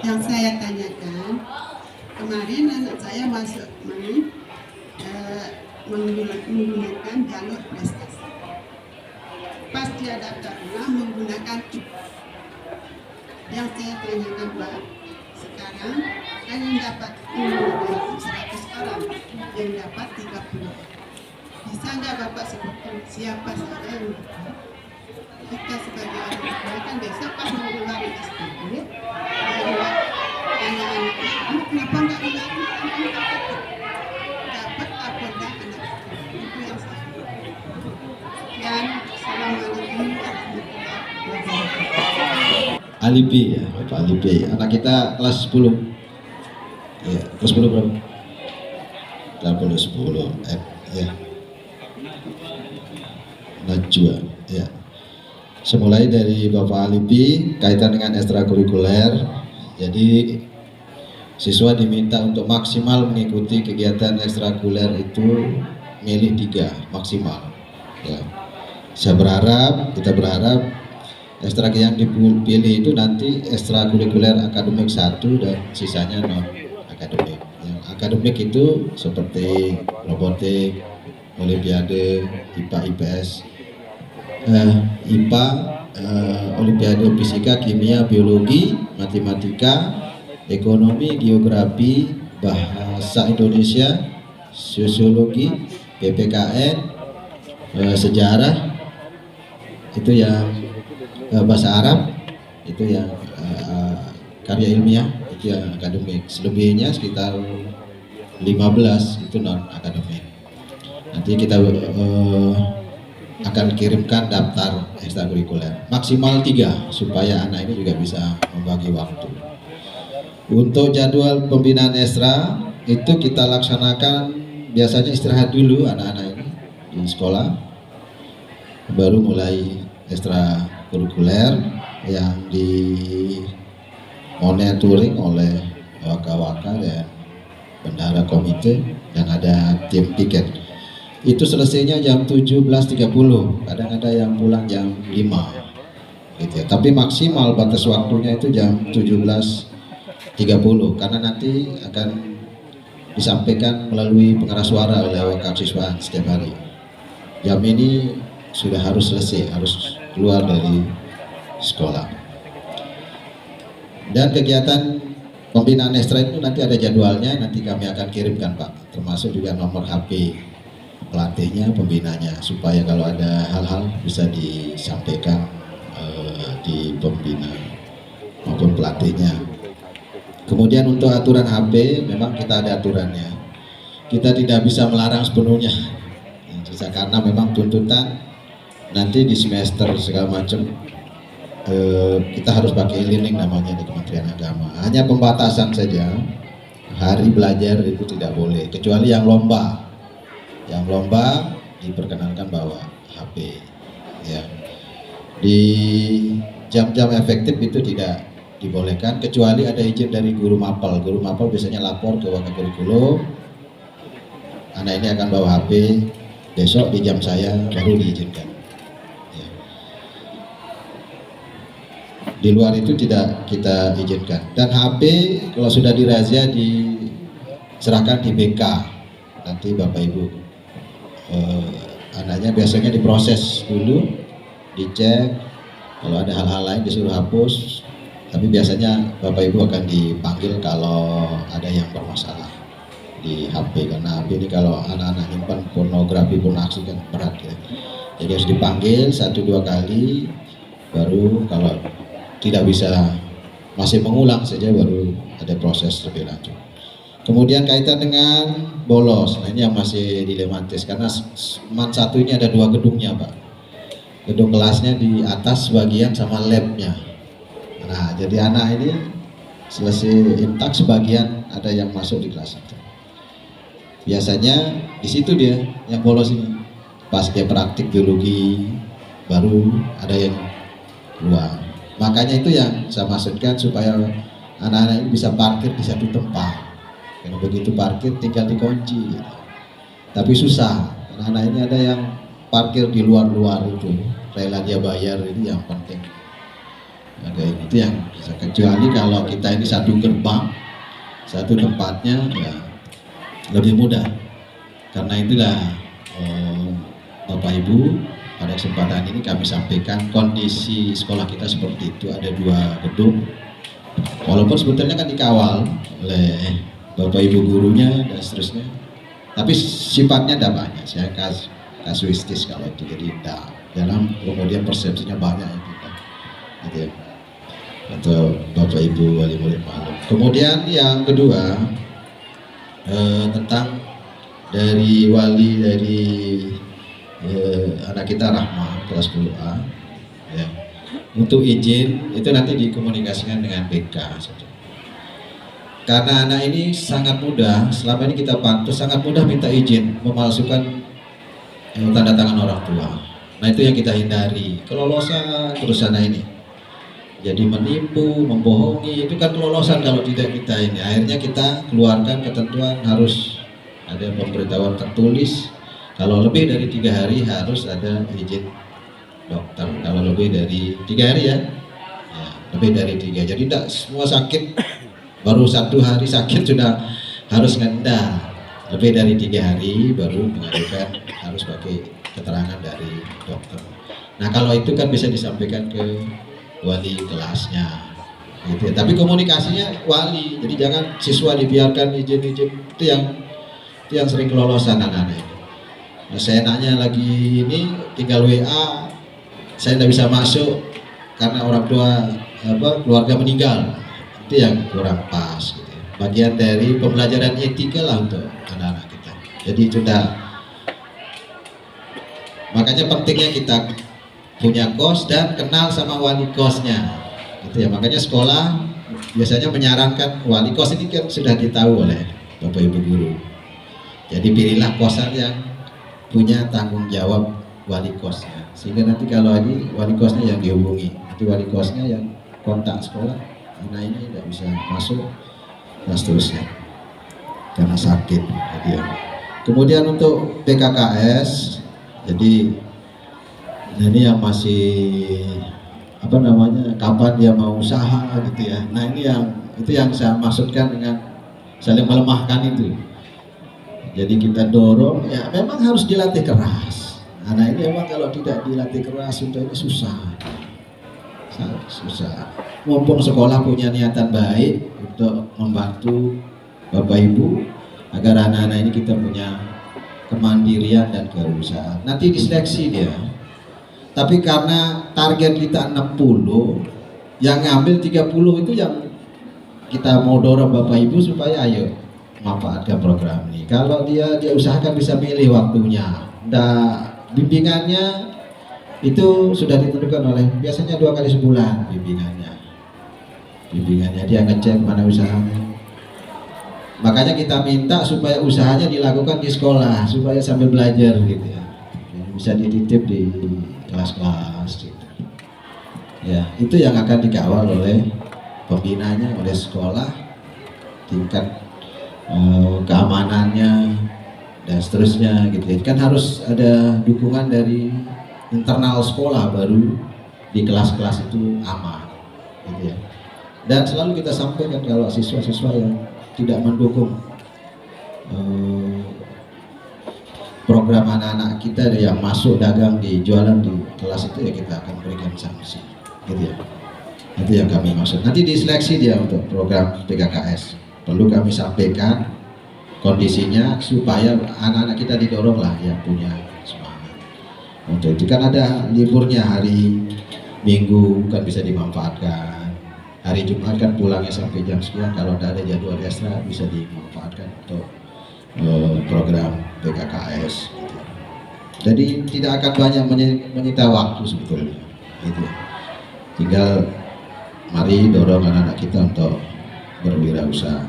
Yang saya tanyakan, kemarin anak saya masuk menggunakan jalur prestasi. Pas dia daftar ulang menggunakan CUP. Yang saya tanyakan Pak, sekarang kan yang dapat 100 orang, yang dapat 30. Bisa nggak Bapak sebutkan siapa saja yang dapat? Kita sebagai orang tua kan besok pas mau ngeluarin SPP, anak-anak itu kenapa nggak ngeluarin dapat apa enggak anak itu yang saya. Dan assalamualaikum warahmatullahi wabarakatuh. Alibi ya, Pak Alibi. Anak kita kelas 10. Ya, kelas 10 berapa? 10 ya. Najwa ya. Semulai dari Bapak Alibi kaitan dengan ekstrakurikuler. Jadi siswa diminta untuk maksimal mengikuti kegiatan ekstrakurikuler itu milih 3 maksimal. Ya. Kita berharap ekstra yang dipilih itu nanti ekstrakurikuler akademik 1 dan sisanya non akademik. Yang akademik itu seperti robotik, olimpiade, IPA, IPS, IPA, olimpiade fisika, kimia, biologi, matematika, ekonomi, geografi, bahasa Indonesia, sosiologi, PPKN, sejarah, itu yang bahasa Arab, itu yang karya ilmiah, itu yang akademik. Selebihnya sekitar 15 itu non akademik. Nanti kita akan kirimkan daftar ekstrakurikuler maksimal 3 supaya anak ini juga bisa membagi waktu. Untuk jadwal pembinaan ekstra itu kita laksanakan biasanya istirahat dulu anak-anak ini di sekolah, baru mulai ekstrakurikuler yang di monitoring oleh waka-waka dan bendahara komite dan ada tim piket. Itu selesainya jam 17.30, kadang ada yang pulang jam 5 gitu ya. Tapi maksimal batas waktunya itu jam 17.30 karena nanti akan disampaikan melalui pengeras suara oleh wakil siswa setiap hari. Jam ini sudah harus selesai, harus keluar dari sekolah. Dan kegiatan pembinaan ekstra itu nanti ada jadwalnya, nanti kami akan kirimkan Pak, termasuk juga nomor HP pelatihnya, pembinanya, supaya kalau ada hal-hal bisa disampaikan di pembina maupun pelatihnya. Kemudian untuk aturan HP, memang kita ada aturannya. Kita tidak bisa melarang sepenuhnya, karena memang tuntutan nanti di semester segala macam kita harus pakai e-learning namanya di Kementerian Agama. Hanya pembatasan saja, hari belajar itu tidak boleh, kecuali yang lomba. Yang lomba diperkenankan bawa HP. Ya. Di jam-jam efektif itu tidak dibolehkan, kecuali ada izin dari guru mapel. Guru mapel biasanya lapor ke wakil kurikulum, anak ini akan bawa HP, besok di jam saya baru diizinkan. Ya. Di luar itu tidak kita izinkan. Dan HP kalau sudah dirazia diserahkan di BK. Nanti Bapak Ibu anaknya biasanya diproses dulu, dicek, kalau ada hal-hal lain disuruh hapus. Tapi biasanya Bapak Ibu akan dipanggil kalau ada yang bermasalah di HP, karena HP ini kalau anak-anak nyimpan pornografi, pornografi kan berat ya. Jadi harus dipanggil 1-2 kali, baru kalau tidak bisa masih mengulang saja baru ada proses lebih lanjut. Kemudian kaitan dengan bolos, nah ini yang masih dilematis karena MAN 1 ini ada 2 gedungnya Pak. Gedung kelasnya di atas sebagian sama labnya. Nah jadi anak ini selesai intak sebagian ada yang masuk di kelas itu. Biasanya di situ dia yang bolos ini. Pas dia praktik biologi baru ada yang keluar. Makanya itu yang saya maksudkan supaya anak-anak ini bisa parkir di satu tempat. Karena begitu parkir tinggal dikunci gitu. Tapi susah, anak-anak ini ada yang parkir di luar-luar itu, rela dia bayar, itu yang penting. ada ini. Itu yang bisa, kecuali kalau kita ini satu gerbang, satu tempatnya, ya lebih mudah. Karena itulah Bapak Ibu, pada kesempatan ini kami sampaikan kondisi sekolah kita seperti itu. Ada 2 gedung, walaupun sebetulnya kan dikawal oleh Bapak Ibu gurunya dan seterusnya, tapi sifatnya tidak banyak. Saya kasuistis kalau itu, jadi tidak dalam, kemudian persepsinya banyak itu kan, gitu ya. Atau Bapak Ibu wali murid maklum. Kemudian yang kedua, tentang dari wali dari anak kita Rahma kelas 10A, ya, untuk izin itu nanti dikomunikasikan dengan BK saja. Karena anak ini sangat mudah, selama ini kita pantau sangat mudah minta izin, memalsukan tanda tangan orang tua. Nah itu yang kita hindari, kelolosan terus anak ini. Jadi menipu, membohongi, itu kan kelolosan kalau tidak kita ini. Akhirnya kita keluarkan ketentuan harus ada pemberitahuan tertulis. Kalau lebih dari 3 hari harus ada izin dokter. Kalau lebih dari 3 hari ya, lebih dari 3. Jadi tidak semua sakit baru 1 hari sakit sudah harus ngenda. Lebih dari 3 hari baru mengajukan harus pakai keterangan dari dokter. Nah kalau itu kan bisa disampaikan ke wali kelasnya, gitu ya. Tapi komunikasinya wali. Jadi jangan siswa dibiarkan izin-izin. Itu yang sering kelolosan anak-anak ini. Nah, saya nanya lagi ini tinggal WA, saya tidak bisa masuk karena orang tua keluarga meninggal. Itu yang kurang pas, gitu ya. Bagian dari pembelajaran etika lah untuk anak-anak kita. Jadi sudah, makanya pentingnya kita punya kos dan kenal sama wali kosnya, gitu ya. Makanya sekolah biasanya menyarankan wali kos ini kan sudah ditahu oleh Bapak Ibu guru. Jadi pilihlah kosan yang punya tanggung jawab wali kosnya, sehingga nanti kalau ini wali kosnya yang dihubungi, nanti wali kosnya yang kontak sekolah, anak ini tidak bisa masuk dan seterusnya karena sakit, gitu ya. Kemudian untuk PKKS, jadi ini yang masih kapan dia mau usaha, gitu ya. Nah ini itu yang saya maksudkan dengan saling melemahkan itu. Jadi kita dorong, ya memang harus dilatih keras. Anak ini memang kalau tidak dilatih keras untuk ini susah. Mumpung sekolah punya niatan baik untuk membantu Bapak Ibu agar anak-anak ini kita punya kemandirian dan kewirausahaan. Nanti diseleksi dia. Tapi karena target kita 60, yang ngambil 30 itu yang kita mau dorong Bapak Ibu supaya ayo manfaatkan program ini. Kalau dia usahakan bisa milih waktunya. Bimbingannya itu sudah ditentukan oleh, biasanya 2 kali sebulan bimbingannya dia ngecek mana usahanya. Makanya kita minta supaya usahanya dilakukan di sekolah supaya sambil belajar, gitu ya. Bisa dititip di kelas-kelas, gitu. Ya itu yang akan dikawal oleh pembinanya, oleh sekolah, tingkat keamanannya dan seterusnya, gitu ya. Kan harus ada dukungan dari internal sekolah baru di kelas-kelas itu aman, gitu ya. Dan selalu kita sampaikan kalau siswa-siswa yang tidak mendukung program anak-anak kita yang masuk dagang di jualan di kelas itu, ya kita akan berikan sanksi, gitu ya. Itu yang kami maksud. Nanti diseleksi dia untuk program PKKS. Perlu kami sampaikan kondisinya supaya anak-anak kita didorong lah yang punya semangat. Untuk itu kan ada liburnya, hari Minggu kan bisa dimanfaatkan. Hari Jumat kan pulangnya sampai jam sekian. Kalau ada jadwal ekstra bisa dimanfaatkan untuk program PKKS. Jadi tidak akan banyak menyita waktu sebetulnya, gitu. Tinggal mari dorong anak-anak kita untuk berwirausaha.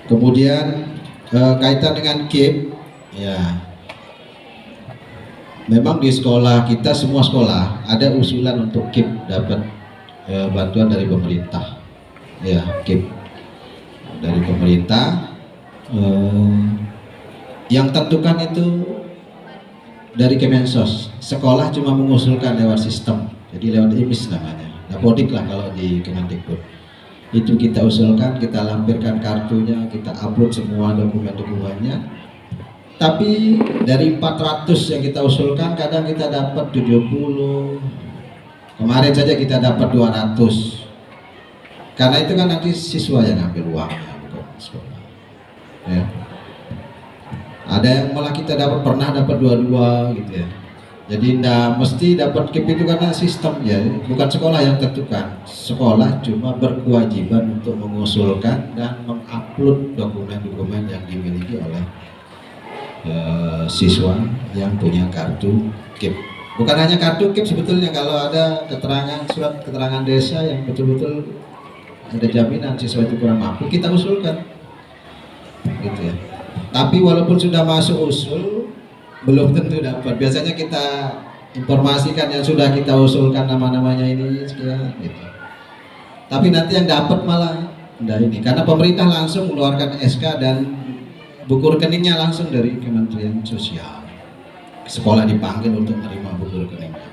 Kemudian kaitan dengan KIP, ya memang di sekolah kita, semua sekolah ada usulan untuk KIP dapat bantuan dari pemerintah, ya KIP dari pemerintah. Yang tentukan itu dari Kemensos. Sekolah cuma mengusulkan lewat sistem, jadi lewat IMIS namanya, Apodik lah kalau di Kemendikbud. Itu kita usulkan, kita lampirkan kartunya, kita upload semua dokumen-dokumennya. Tapi dari 400 yang kita usulkan, kadang kita dapat 70. Kemarin saja kita dapat 200. Karena itu kan nanti siswa yang ambil uangnya, bukan sekolah. Ya. Ada yang malah kita pernah dapat 22 gitu ya. Jadi tidak mesti dapat KIP itu karena sistem ya, bukan sekolah yang tentukan. Sekolah cuma berkewajiban untuk mengusulkan dan mengupload dokumen-dokumen yang dimiliki oleh siswa yang punya kartu KIP. Bukan hanya kartu KIP sebetulnya, kalau ada keterangan, surat keterangan desa yang betul-betul ada jaminan siswa itu kurang mampu, kita usulkan, gitu ya. Tapi walaupun sudah masuk usul, belum tentu dapat. Biasanya kita informasikan yang sudah kita usulkan nama-namanya ini sekian gitu. Tapi nanti yang dapat malah dari ini, karena pemerintah langsung mengeluarkan SK dan buku rekeningnya langsung dari Kementerian Sosial. Sekolah dipanggil untuk menerima buku rekeningnya.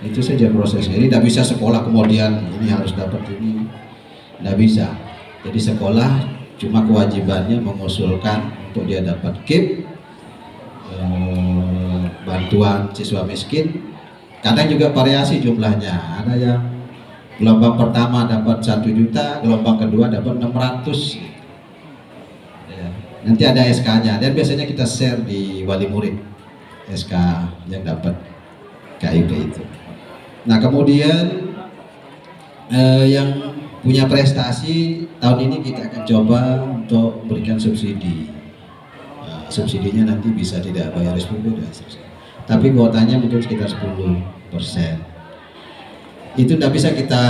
Itu saja prosesnya. Ini tidak bisa sekolah kemudian ini harus dapat ini, tidak bisa. Jadi sekolah cuma kewajibannya mengusulkan untuk dia dapat KIP, bantuan siswa miskin. Kadang juga variasi jumlahnya, ada yang gelombang pertama dapat 1 juta, gelombang kedua dapat 600 ya. Nanti ada SK-nya dan biasanya kita share di wali murid SK yang dapat KIP itu. Nah kemudian yang punya prestasi tahun ini kita akan coba untuk memberikan subsidi. Subsidinya nanti bisa tidak bayar SPP dan seterusnya. Tapi kuotanya mungkin sekitar 10%. Itu tidak bisa kita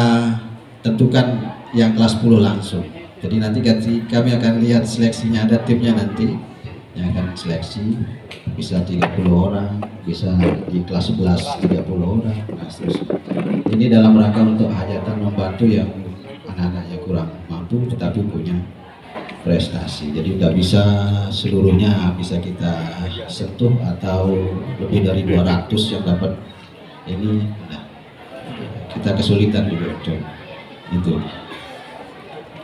tentukan yang kelas 10 langsung. Jadi nanti kami akan lihat seleksinya, ada timnya nanti yang akan seleksi, bisa 30 orang, bisa di kelas 11 30 orang, nah seterusnya. Ini dalam rangka untuk hajatan membantu yang anak-anaknya kurang mampu tetapi punya prestasi. Jadi tidak bisa seluruhnya bisa kita sentuh atau lebih dari 200 yang dapat ini, nah, kita kesulitan juga itu.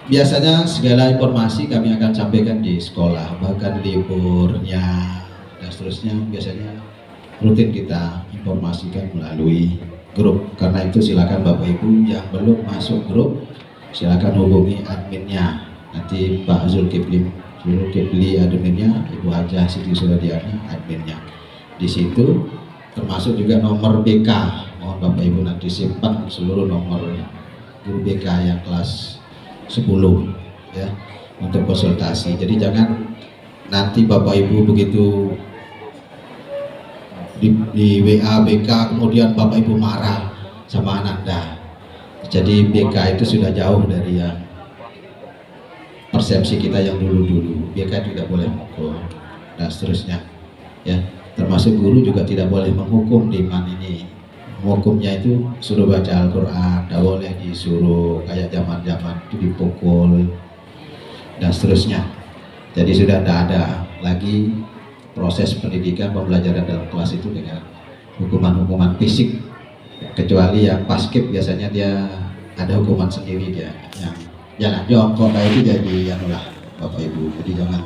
Biasanya segala informasi kami akan sampaikan di sekolah, bahkan liburnya dan seterusnya biasanya rutin kita informasikan melalui grup. Karena itu silakan Bapak Ibu yang belum masuk grup silakan hubungi adminnya. Nanti Pak Zulkifli adminnya, Ibu Hajah Siti Suradiana adminnya. Di situ termasuk juga nomor BK. Mohon Bapak Ibu nanti simpan seluruh nomor guru BK yang kelas 10 ya untuk konsultasi. Jadi jangan nanti Bapak Ibu begitu di WA BK kemudian Bapak Ibu marah sama Ananda. Jadi BK itu sudah jauh dari yang persepsi kita yang dulu-dulu. BK tidak boleh mukul dan seterusnya ya. Termasuk guru juga tidak boleh menghukum di man ini. Hukumnya itu suruh baca Al-Quran, tidak boleh disuruh kayak zaman-zaman itu dipukul dan seterusnya. Jadi sudah tidak ada lagi proses pendidikan pembelajaran dalam kelas itu dengan hukuman-hukuman fisik, kecuali yang paskib biasanya dia ada hukuman sendiri dia yang jangan jongkok kayak itu jadi anulah Bapak Ibu. Jadi jangan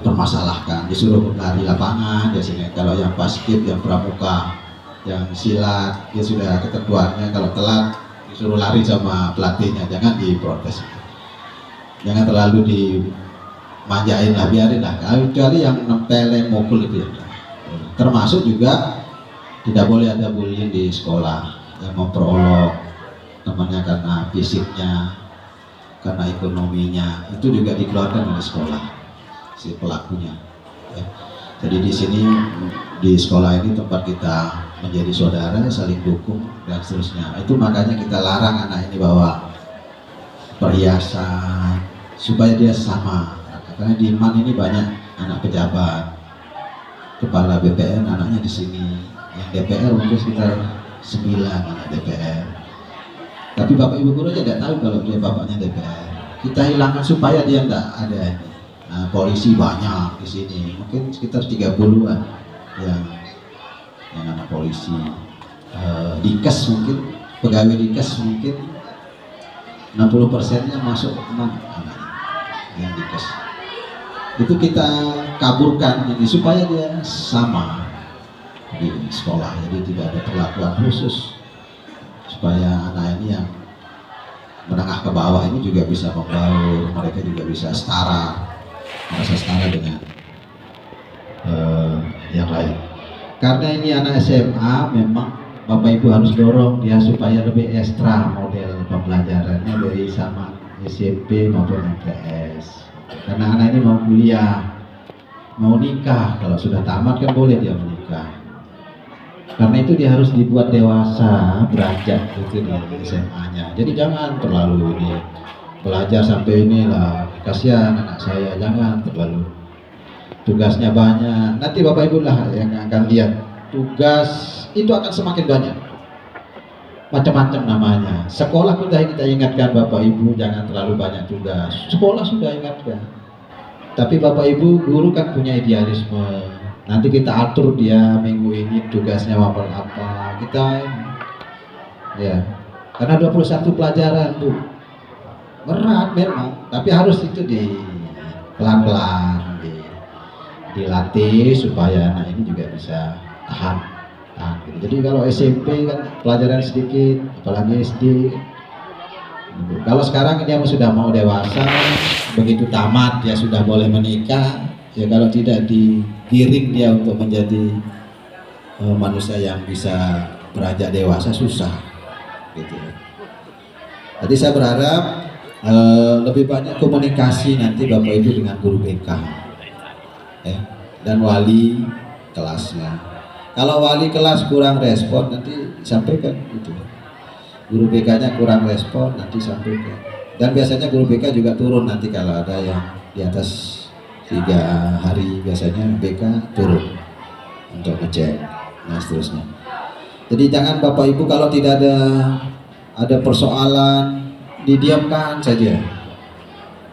permasalahkan, disuruh lari lapangan biasanya. Kalau yang paskib, yang pramuka, yang silat, dia sudah ketentuannya kalau telat disuruh lari sama pelatihnya, jangan diprotes, jangan terlalu dimanjain lah, biarin lah. Kecuali yang nempelin mukul itu ya. Termasuk juga tidak boleh ada bullying di sekolah yang memperolok temannya karena fisiknya, karena ekonominya, itu juga dikeluarkan oleh sekolah si pelakunya ya. Jadi di sini di sekolah ini tempat kita menjadi saudara, saling dukung dan seterusnya. Itu makanya kita larang anak ini bawa perhiasan supaya dia sama. Karena di MAN ini banyak anak pejabat, kepala BPN anaknya di sini, yang DPR mungkin sekitar 9 anak DPR. Tapi Bapak Ibu guru aja tidak tahu kalau dia bapaknya DPR. Kita hilangkan supaya dia tidak ada ini. Nah, polisi banyak di sini, mungkin sekitar 30-an yang anak polisi. Dikes mungkin, pegawai Dikes mungkin 60%-nya masuk teman yang Dikes. Itu kita kaburkan ini supaya dia sama di sekolah, jadi tidak ada perlakuan khusus, supaya anak ini yang menengah ke bawah ini juga bisa membaur, mereka juga bisa merasa setara dengan yang lain. Karena ini anak SMA, memang Bapak Ibu harus dorong dia supaya lebih ekstra model pembelajarannya dari sama SMP maupun MTS. Karena anak ini mau kuliah, mau nikah, kalau sudah tamat kan boleh dia menikah. Karena itu dia harus dibuat dewasa, beranjak gitu di SMA-nya. Jadi jangan terlalu ini belajar sampai inilah, kasihan anak saya, jangan terlalu tugasnya banyak. Nanti Bapak Ibu lah yang akan lihat tugas itu akan semakin banyak, macam-macam namanya. Sekolah kita ingatkan Bapak Ibu jangan terlalu banyak tugas. Sekolah sudah ingatkan, tapi Bapak Ibu guru kan punya idealisme. Nanti kita atur dia minggu ini tugasnya apa, kita ya, karena 21 pelajaran Bu, berat memang, tapi harus itu di pelan-pelan dilatih supaya anak ini juga bisa tahan gitu. Jadi kalau SMP kan pelajaran sedikit, apalagi SD. Kalau sekarang dia sudah mau dewasa, begitu tamat dia sudah boleh menikah. Ya kalau tidak digiring dia untuk menjadi manusia yang bisa beranjak dewasa, susah gitu. Jadi saya berharap lebih banyak komunikasi nanti Bapak Ibu dengan guru BK ya, dan wali kelasnya. Kalau wali kelas kurang respon, nanti sampaikan gitu. Guru BK-nya kurang respon, nanti sampaikan. Dan biasanya guru BK juga turun nanti kalau ada yang di atas 3 hari, biasanya BK turun untuk ngecek, nah seterusnya. Jadi jangan Bapak Ibu kalau tidak ada persoalan didiamkan saja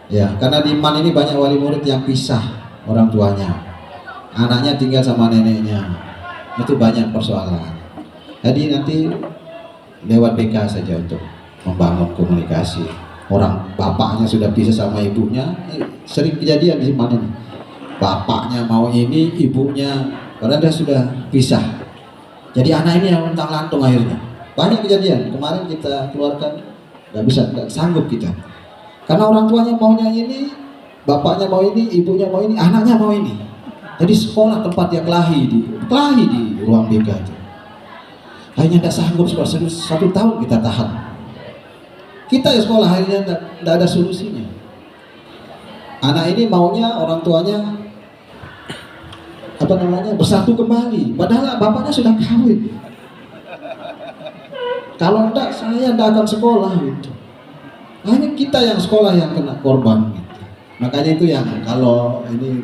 ya, karena di MAN ini banyak wali murid yang pisah orang tuanya, anaknya tinggal sama neneknya, itu banyak persoalan. Jadi nanti lewat BK saja untuk membangun komunikasi. Orang bapaknya sudah pisah sama ibunya, sering kejadian di mana nih, bapaknya mau ini, ibunya karena dia sudah pisah, jadi anak ini yang lontang-lantung akhirnya. Banyak kejadian kemarin kita keluarkan, nggak sanggup kita, karena orang tuanya maunya ini, bapaknya mau ini, ibunya mau ini, anaknya mau ini. Jadi sekolah tempat dia kelahi di ruang BK itu, akhirnya nggak sanggup, 1 tahun kita tahan. Kita ya sekolah akhirnya tidak ada solusinya. Anak ini maunya orang tuanya bersatu kembali, padahal bapaknya sudah kawin. Kalau enggak, saya tidak akan sekolah gitu. Hanya kita yang sekolah yang kena korban gitu. Makanya itu yang kalau ini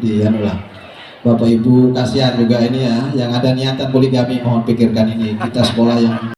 Bapak Ibu kasihan juga ini ya, yang ada niatan poligami, mohon pikirkan ini. Kita sekolah yang